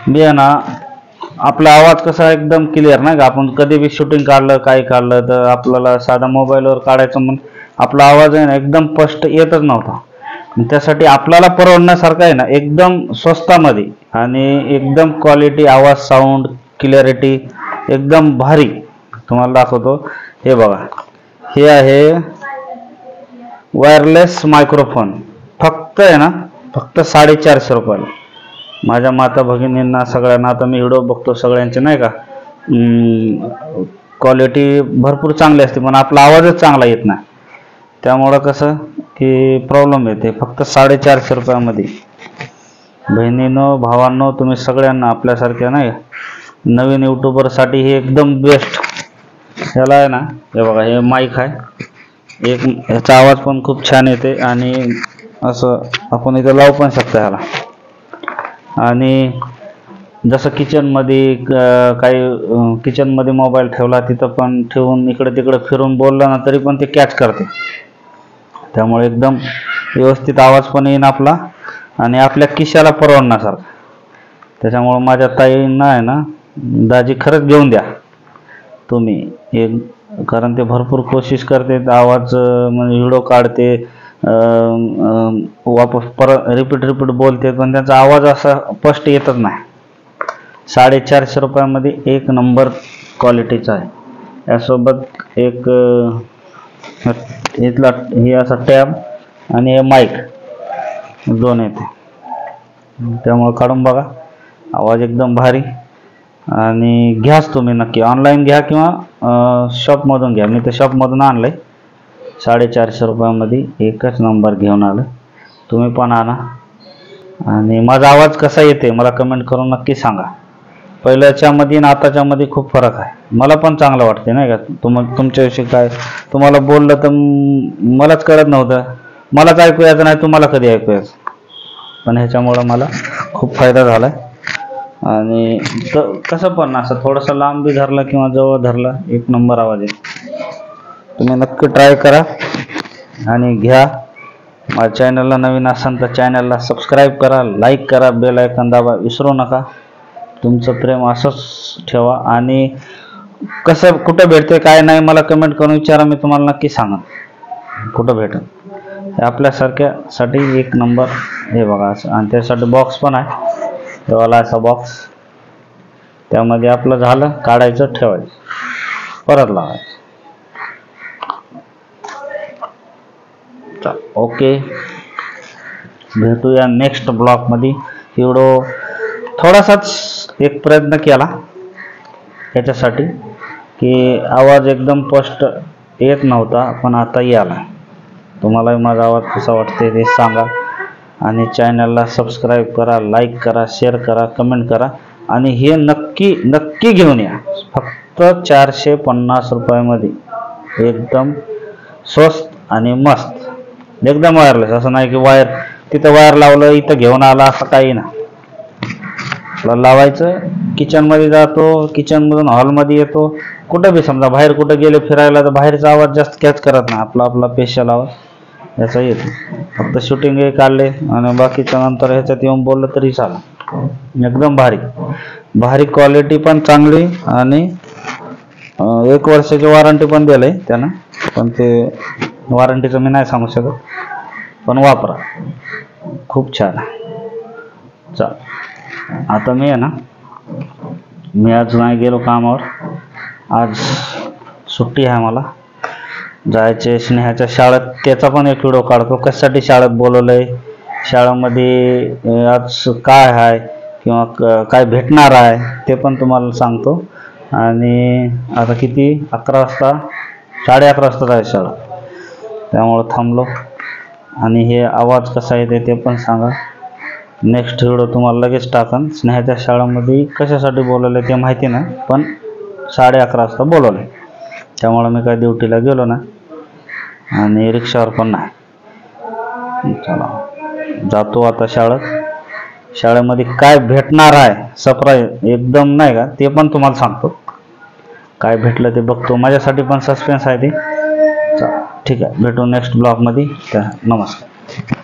बी आहे ना, आपला आवाज कसा एकदम क्लिअर नाही का. आपण कधी बी शूटिंग काढलं काही काढलं तर आपल्याला साधा मोबाईलवर काढायचं म्हणून आपला आवाज आहे ना एकदम स्पष्ट येतच नव्हता. त्यासाठी आपल्याला परवडण्यासारखं आहे ना एकदम स्वस्तामध्ये आणि एकदम क्वालिटी आवाज साऊंड क्लिअरिटी एकदम भारी तुम्हाला दाखवतो. हे बघा, हे आहे वायरलेस मायक्रोफोन. फक्त आहे ना फक्त 450 रुपयाला. माझ्या माता भगिनींना सगळ्यांना, आता मी व्हिडिओ बघतो सगळ्यांचे नाही का, क्वालिटी भरपूर चांगली असते पण आपला आवाजच चांगला येत नाही. त्यामुळं कसं की प्रॉब्लेम येते. फक्त 450 रुपयामध्ये. बहिणींनो भावांनो, तुम्ही सगळ्यांना आपल्यासारख्या नाही नवीन यूट्यूबरसाठी हे एकदम बेस्ट. ह्याला आहे ना, हे बघा, हे माईक आहे एक, ह्याचा आवाज पण खूप छान येते आणि असं आपण इथं लावू पण शकतो ह्याला. आणि जसं किचनमध्ये काही किचनमध्ये मोबाईल ठेवला तिथं पण ठेवून इकडे तिकडे फिरून बोलला ना तरी पण ते कॅच करते. त्यामुळे एकदम व्यवस्थित आवाज पण येईन आपला आणि आपल्या खिशाला परवडण्यासारखा. त्याच्यामुळं माझ्या ताईंना आहे ना, दाजी खरंच घेऊन द्या तुम्ही एक, कारण ते भरपूर कोशिश करते, आवाज म्हणजे व्हिडिओ काढते, वापस परत रिपीट बोलते पण त्यांचा आवाज असा स्पष्ट येतच नाही. 450 रुपयामध्ये एक नंबर क्वालिटीचा आहे. यासोबत एक इथला हे असा टॅब आणि हे माईक दोन येते. त्यामुळे काढून बघा, आवाज एकदम भारी. आणि घ्याच तुम्ही नक्की, ऑनलाईन घ्या किंवा शॉपमधून घ्या. मी तर शॉपमधून आणलं आहे. 450 रुपयामध्ये एकच नंबर घेऊन आलं. तुम्ही पण आणा. आणि माझा आवाज कसा येते मला कमेंट करून नक्की सांगा. पहिल्याच्यामध्ये आणि आताच्यामध्ये खूप फरक आहे. मला पण चांगलं वाटते नाही का. तुमच्याविषयी काय तुम्हाला बोललं तर मलाच कळत नव्हतं, मलाच ऐकू यायचं नाही, तुम्हाला कधी ऐकू यायचं. पण ह्याच्यामुळं मला खूप फायदा झाला आहे. आणि कसं पण असं थोडंसं लांब बी धरला किंवा जवळ धरला एक नंबर आवाज आहे. तुम्ही नक्की ट्राय करा आणि घ्या. माझ्या चॅनलला नवीन असाल तर चॅनलला सबस्क्राईब करा, लाईक करा, बेल आयकॉन दाबा विसरू नका. तुमचं प्रेम असंच ठेवा. आणि कसं कुठं भेटते काय नाही मला कमेंट करून विचारा, मी तुम्हाला नक्की सांगा कुठं भेटेल. आपल्यासारख्यासाठी एक नंबर. हे बघा असं, आणि त्यासाठी बॉक्स पण आहे. तेव्हा असा बॉक्स, त्यामध्ये आपलं झालं काढायचं ठेवायचं परत लावायचं. ओके, भेटूया नेक्स्ट ब्लॉगमध्ये. व्हिडिओ थोडासाच एक प्रयत्न केला याच्यासाठी की आवाज एकदम स्पष्ट येत नव्हता पण आता याला. तुम्हाला माझा आवाज कसा वाटते ते सांगा. आणि चॅनलला सबस्क्राईब करा, लाईक करा, शेअर करा, कमेंट करा. आणि हे नक्की नक्की घेऊन या. फक्त 450 रुपयामध्ये एकदम स्वस्त आणि मस्त, एकदम वायरलेस. असं नाही की वायर तिथं वायर लावलं इथं घेऊन आला असं काही ना. लावायचं, किचनमध्ये जातो, किचनमधून हॉलमध्ये येतो, कुठं बी समजा बाहेर कुठं गेले फिरायला तर बाहेरचा आवाज जास्त कॅच करत नाही. आपला स्पेशल आवाज याचा येतो. फक्त शूटिंगही काढले आणि बाकीच्या नंतर ह्याच्यात येऊन बोललं तरी चालेल. एकदम भारी भारी क्वालिटी पण चांगली. आणि 1 वर्षाची वॉरंटी पण दिली आहे त्यानं. पण ते वॉरंटीचं मी नाही सांगू शकत, पण वापरा, खूप छान आहे. चल आता मी आहे ना, मी आज नाही गेलो कामावर, आज सुट्टी आहे मला. जायचे स्नेहाच्या शाळेत, त्याचा पण एक व्हिडिओ काढतो. कशासाठी शाळेत बोलवलं आहे, शाळेमध्ये आज काय आहे किंवा काय भेटणार आहे ते पण तुम्हाला सांगतो. आणि आता किती 11 वाजता, 11:30 वाजता जायचं शाळा, त्यामुळं थांबलो. आणि हे आवाज कसा येते ते पण सांगा. नेक्स्ट व्हिडिओ तुम्हाला लगेच टाकन. स्नेहाच्या शाळेमध्ये कशासाठी बोलवलं ते माहिती नाही, पण 11:30 वाजता बोलवलं. त्यामुळं मी काय ड्युटीला गेलो ना आणि रिक्षावर पण नाही. चला जातो आता शाळेत. शाळेमध्ये काय भेटणार आहे सरप्राईज एकदम नाही का, ते पण तुम्हाला सांगतो. काय भेटलं ते बघतो, माझ्यासाठी पण सस्पेन्स आहे ते. चला ठीक आहे, भेटू नेक्स्ट ब्लॉगमध्ये. नमस्कार.